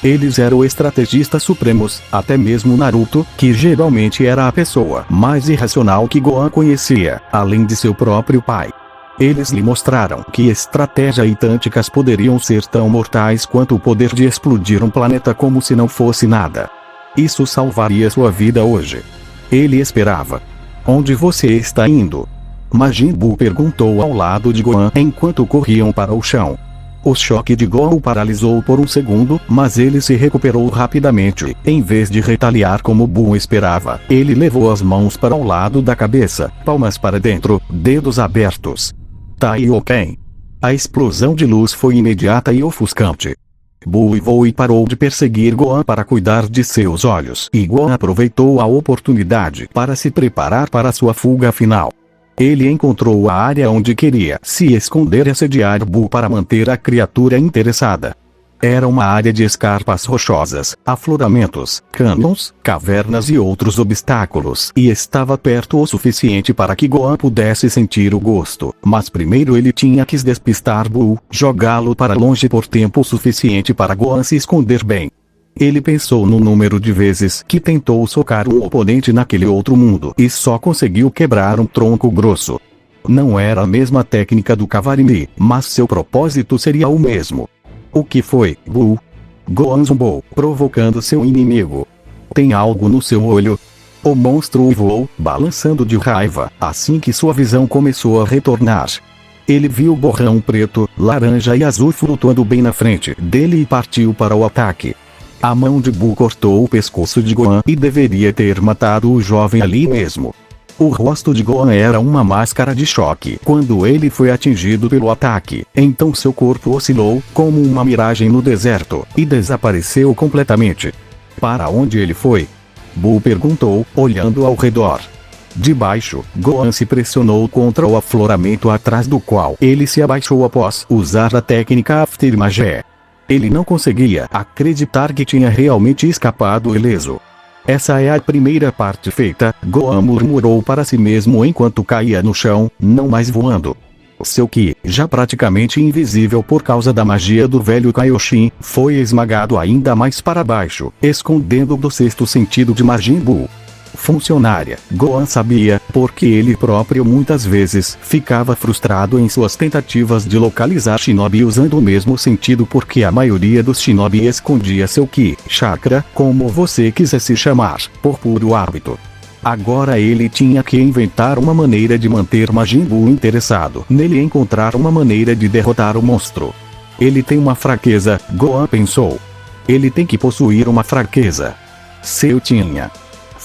Eles eram estrategistas supremos, até mesmo Naruto, que geralmente era a pessoa mais irracional que Gohan conhecia, além de seu próprio pai. Eles lhe mostraram que estratégia e táticas poderiam ser tão mortais quanto o poder de explodir um planeta como se não fosse nada. Isso salvaria sua vida hoje. Ele esperava. Onde você está indo? Majin Buu perguntou ao lado de Gohan enquanto corriam para o chão. O choque de Gohan o paralisou por um segundo, mas ele se recuperou rapidamente. Em vez de retaliar como Buu esperava, ele levou as mãos para o lado da cabeça, palmas para dentro, dedos abertos. Taioken. A explosão de luz foi imediata e ofuscante. Buu voou e parou de perseguir Gohan para cuidar de seus olhos, e Gohan aproveitou a oportunidade para se preparar para sua fuga final. Ele encontrou a área onde queria se esconder e assediar Buu para manter a criatura interessada. Era uma área de escarpas rochosas, afloramentos, cânions, cavernas e outros obstáculos, e estava perto o suficiente para que Gohan pudesse sentir o gosto, mas primeiro ele tinha que despistar Buu, jogá-lo para longe por tempo suficiente para Gohan se esconder bem. Ele pensou no número de vezes que tentou socar um oponente naquele outro mundo e só conseguiu quebrar um tronco grosso. Não era a mesma técnica do Cavarimi, mas seu propósito seria o mesmo. O que foi, Buu? Gohan zumbou, provocando seu inimigo. Tem algo no seu olho? O monstro voou, balançando de raiva, assim que sua visão começou a retornar. Ele viu o borrão preto, laranja e azul flutuando bem na frente dele e partiu para o ataque. A mão de Buu cortou o pescoço de Gohan e deveria ter matado o jovem ali mesmo. O rosto de Gohan era uma máscara de choque quando ele foi atingido pelo ataque, então seu corpo oscilou, como uma miragem no deserto, e desapareceu completamente. Para onde ele foi? Buu perguntou, olhando ao redor. De baixo, Gohan se pressionou contra o afloramento atrás do qual ele se abaixou após usar a técnica Aftermath. Ele não conseguia acreditar que tinha realmente escapado ileso. Essa é a primeira parte feita, Gohan murmurou para si mesmo enquanto caía no chão, não mais voando. Seu Ki, já praticamente invisível por causa da magia do velho Kaioshin, foi esmagado ainda mais para baixo, escondendo do sexto sentido de Majin Buu. Funcionária, Gohan sabia, porque ele próprio muitas vezes ficava frustrado em suas tentativas de localizar Shinobi usando o mesmo sentido porque a maioria dos Shinobi escondia seu Ki, chakra, como você quisesse chamar, por puro hábito. Agora ele tinha que inventar uma maneira de manter Majin Buu interessado nele e encontrar uma maneira de derrotar o monstro. Ele tem uma fraqueza, Gohan pensou. Ele tem que possuir uma fraqueza. Seu tinha.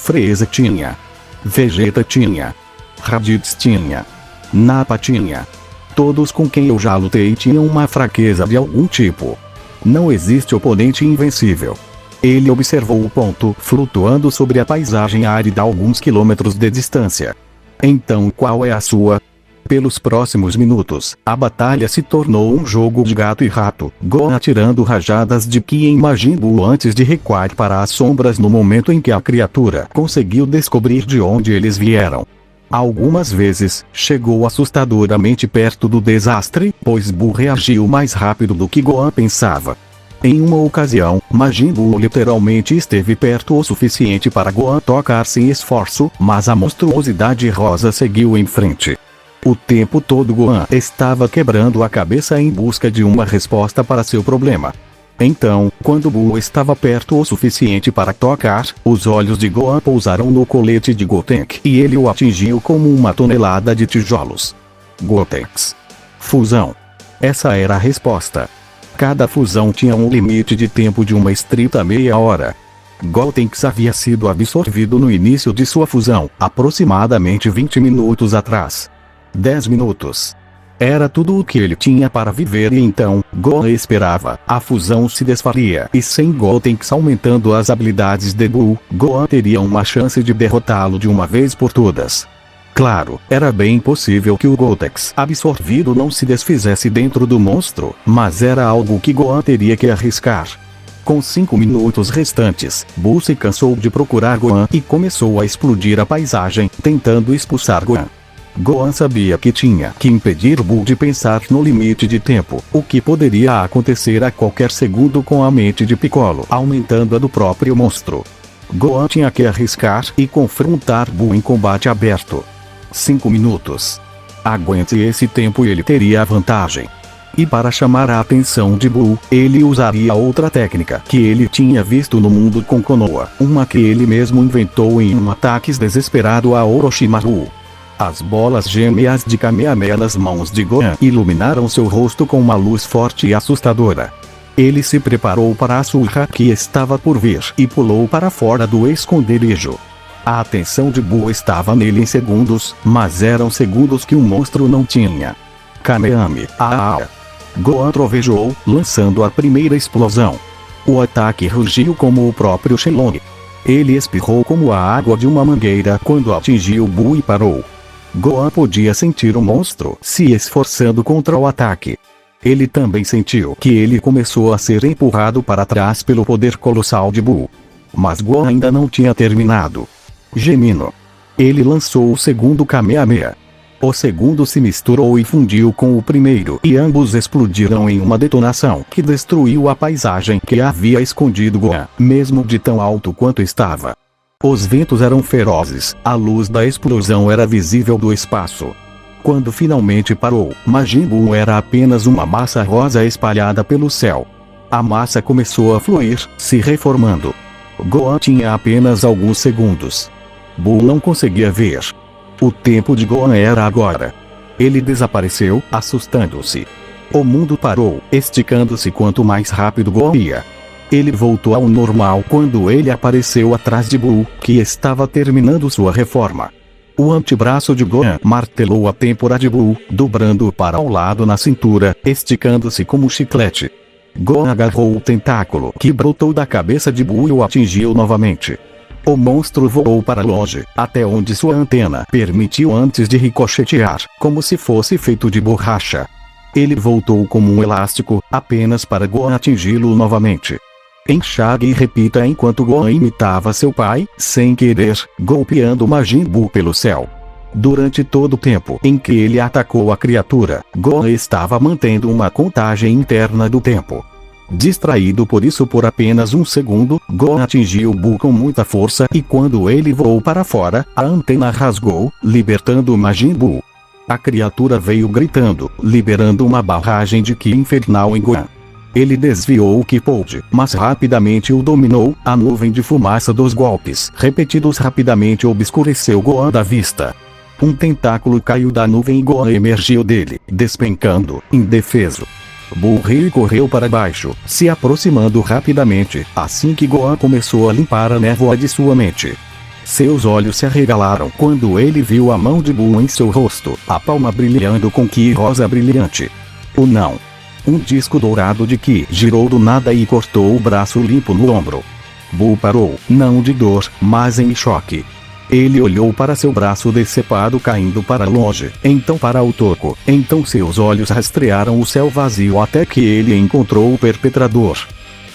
Freeza tinha. Vegeta tinha. Raditz tinha. Nappa tinha. Todos com quem eu já lutei tinham uma fraqueza de algum tipo. Não existe oponente invencível. Ele observou o ponto flutuando sobre a paisagem árida a alguns quilômetros de distância. Então qual é a sua? Pelos próximos minutos, a batalha se tornou um jogo de gato e rato, Gohan atirando rajadas de Ki em Majin Buu antes de recuar para as sombras no momento em que a criatura conseguiu descobrir de onde eles vieram. Algumas vezes, chegou assustadoramente perto do desastre, pois Buu reagiu mais rápido do que Gohan pensava. Em uma ocasião, Majin Buu literalmente esteve perto o suficiente para Gohan tocar sem esforço, mas a monstruosidade rosa seguiu em frente. O tempo todo Gohan estava quebrando a cabeça em busca de uma resposta para seu problema. Então, quando Buu estava perto o suficiente para tocar, os olhos de Gohan pousaram no colete de Gotenks e ele o atingiu como uma tonelada de tijolos. Gotenks. Fusão. Essa era a resposta. Cada fusão tinha um limite de tempo de uma estrita meia hora. Gotenks havia sido absorvido no início de sua fusão, aproximadamente 20 minutos atrás. 10 minutos. Era tudo o que ele tinha para viver e então, Gohan esperava, a fusão se desfaria e sem Gotenks aumentando as habilidades de Buu, Gohan teria uma chance de derrotá-lo de uma vez por todas. Claro, era bem possível que o Gotenks absorvido não se desfizesse dentro do monstro, mas era algo que Gohan teria que arriscar. Com 5 minutos restantes, Buu se cansou de procurar Gohan e começou a explodir a paisagem, tentando expulsar Gohan. Gohan sabia que tinha que impedir Buu de pensar no limite de tempo, o que poderia acontecer a qualquer segundo com a mente de Piccolo aumentando a do próprio monstro. Gohan tinha que arriscar e confrontar Buu em combate aberto. 5 minutos. Aguente esse tempo e ele teria a vantagem. E para chamar a atenção de Buu, ele usaria outra técnica que ele tinha visto no mundo com Konoha, uma que ele mesmo inventou em um ataque desesperado a Orochimaru. As bolas gêmeas de Kamehameha nas mãos de Gohan iluminaram seu rosto com uma luz forte e assustadora. Ele se preparou para a surra que estava por vir e pulou para fora do esconderijo. A atenção de Buu estava nele em segundos, mas eram segundos que o monstro não tinha. Kamehameha! Gohan trovejou, lançando a primeira explosão. O ataque rugiu como o próprio Shenlong. Ele espirrou como a água de uma mangueira quando atingiu Buu e parou. Gohan podia sentir o monstro se esforçando contra o ataque. Ele também sentiu que ele começou a ser empurrado para trás pelo poder colossal de Buu. Mas Gohan ainda não tinha terminado. Gemindo. Ele lançou o segundo Kamehameha. O segundo se misturou e fundiu com o primeiro e ambos explodiram em uma detonação que destruiu a paisagem que havia escondido Gohan, mesmo de tão alto quanto estava. Os ventos eram ferozes, a luz da explosão era visível do espaço. Quando finalmente parou, Majin Buu era apenas uma massa rosa espalhada pelo céu. A massa começou a fluir, se reformando. Gohan tinha apenas alguns segundos. Buu não conseguia ver. O tempo de Gohan era agora. Ele desapareceu, assustando-se. O mundo parou, esticando-se quanto mais rápido Gohan ia. Ele voltou ao normal quando ele apareceu atrás de Buu, que estava terminando sua reforma. O antebraço de Gohan martelou a têmpora de Buu, dobrando-o para o lado na cintura, esticando-se como chiclete. Gohan agarrou o tentáculo que brotou da cabeça de Buu e o atingiu novamente. O monstro voou para longe, até onde sua antena permitiu antes de ricochetear, como se fosse feito de borracha. Ele voltou como um elástico, apenas para Gohan atingi-lo novamente. Enxague e repita enquanto Gohan imitava seu pai, sem querer, golpeando Majin Buu pelo céu. Durante todo o tempo em que ele atacou a criatura, Gohan estava mantendo uma contagem interna do tempo. Distraído por isso por apenas um segundo, Gohan atingiu Buu com muita força e quando ele voou para fora, a antena rasgou, libertando Majin Buu. A criatura veio gritando, liberando uma barragem de ki infernal em Gohan. Ele desviou o que pôde, mas rapidamente o dominou, a nuvem de fumaça dos golpes repetidos rapidamente obscureceu Gohan da vista. Um tentáculo caiu da nuvem e Gohan emergiu dele, despencando, indefeso. Buu riu e correu para baixo, se aproximando rapidamente, assim que Gohan começou a limpar a névoa de sua mente. Seus olhos se arregalaram quando ele viu a mão de Buu em seu rosto, a palma brilhando com ki rosa brilhante. O não. Um disco dourado de ki girou do nada e cortou o braço limpo no ombro. Buu parou, não de dor, mas em choque. Ele olhou para seu braço decepado caindo para longe, então para o toco, então seus olhos rastrearam o céu vazio até que ele encontrou o perpetrador.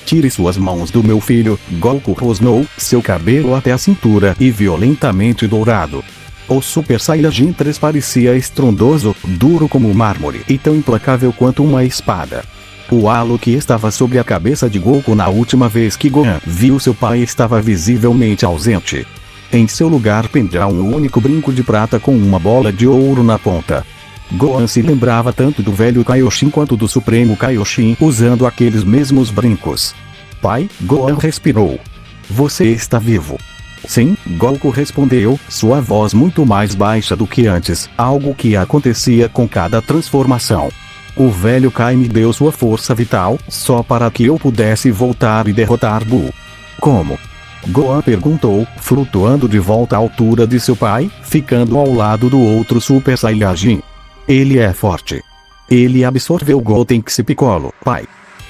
Tire suas mãos do meu filho, Goku rosnou, seu cabelo até a cintura e violentamente dourado. O Super Saiyajin 3 parecia estrondoso, duro como mármore e tão implacável quanto uma espada. O halo que estava sobre a cabeça de Goku na última vez que Gohan viu seu pai estava visivelmente ausente. Em seu lugar pendia um único brinco de prata com uma bola de ouro na ponta. Gohan se lembrava tanto do velho Kaioshin quanto do Supremo Kaioshin usando aqueles mesmos brincos. Pai, Gohan respirou. Você está vivo. Sim, Goku respondeu, sua voz muito mais baixa do que antes, algo que acontecia com cada transformação. O velho Kai me deu sua força vital, só para que eu pudesse voltar e derrotar Buu. Como? Gohan perguntou, flutuando de volta à altura de seu pai, ficando ao lado do outro Super Saiyajin. Ele é forte. Ele absorveu Gotenks e Piccolo, pai.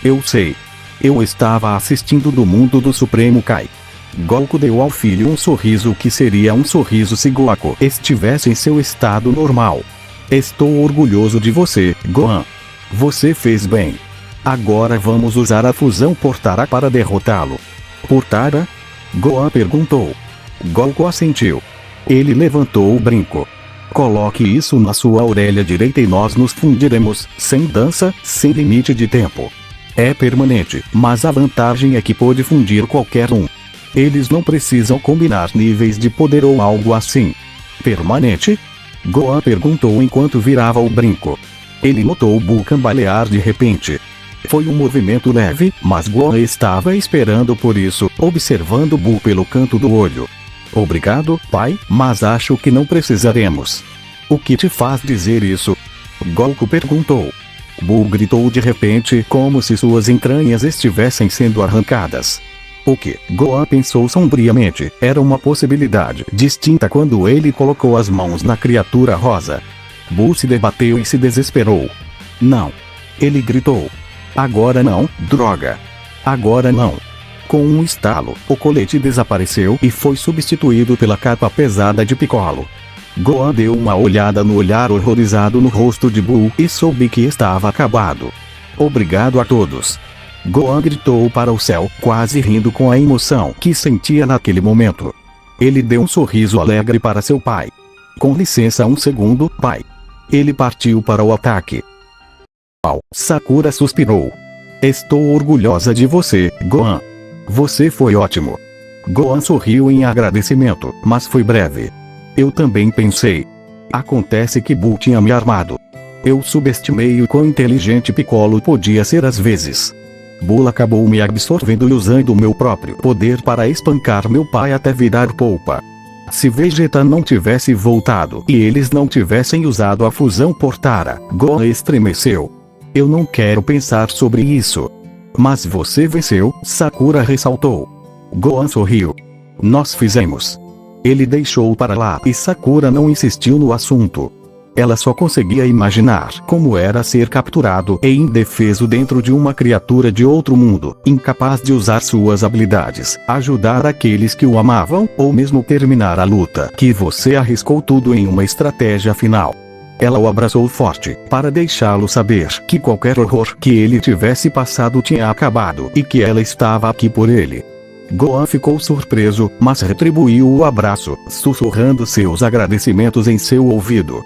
Eu sei. Eu estava assistindo do mundo do Supremo Kai. Goku deu ao filho um sorriso que seria um sorriso se Goku estivesse em seu estado normal. Estou orgulhoso de você, Gohan. Você fez bem. Agora vamos usar a fusão Portara para derrotá-lo. Portara? Gohan perguntou. Goku assentiu. Ele levantou o brinco. Coloque isso na sua orelha direita e nós nos fundiremos, sem dança, sem limite de tempo. É permanente, mas a vantagem é que pode fundir qualquer um. Eles não precisam combinar níveis de poder ou algo assim. Permanente? Gohan perguntou enquanto virava o brinco. Ele notou Buu cambalear de repente. Foi um movimento leve, mas Gohan estava esperando por isso, observando Buu pelo canto do olho. Obrigado, pai, mas acho que não precisaremos. O que te faz dizer isso? Goku perguntou. Buu gritou de repente como se suas entranhas estivessem sendo arrancadas. O que, Gohan pensou sombriamente, era uma possibilidade distinta quando ele colocou as mãos na criatura rosa. Buu se debateu e se desesperou. Não. Ele gritou. Agora não, droga. Agora não. Com um estalo, o colete desapareceu e foi substituído pela capa pesada de Piccolo. Gohan deu uma olhada no olhar horrorizado no rosto de Buu e soube que estava acabado. Obrigado a todos. Gohan gritou para o céu, quase rindo com a emoção que sentia naquele momento. Ele deu um sorriso alegre para seu pai. Com licença um segundo, pai. Ele partiu para o ataque. Sakura suspirou. Estou orgulhosa de você, Gohan. Você foi ótimo. Gohan sorriu em agradecimento, mas foi breve. Eu também pensei. Acontece que Buu tinha me armado. Eu subestimei o quão inteligente Piccolo podia ser às vezes. Buu acabou me absorvendo e usando meu próprio poder para espancar meu pai até virar polpa. Se Vegeta não tivesse voltado e eles não tivessem usado a fusão Portara, Gohan estremeceu. Eu não quero pensar sobre isso. Mas você venceu, Sakura ressaltou. Gohan sorriu. Nós fizemos. Ele deixou para lá e Sakura não insistiu no assunto. Ela só conseguia imaginar como era ser capturado e indefeso dentro de uma criatura de outro mundo, incapaz de usar suas habilidades, ajudar aqueles que o amavam, ou mesmo terminar a luta, que você arriscou tudo em uma estratégia final. Ela o abraçou forte, para deixá-lo saber que qualquer horror que ele tivesse passado tinha acabado e que ela estava aqui por ele. Gohan ficou surpreso, mas retribuiu o abraço, sussurrando seus agradecimentos em seu ouvido.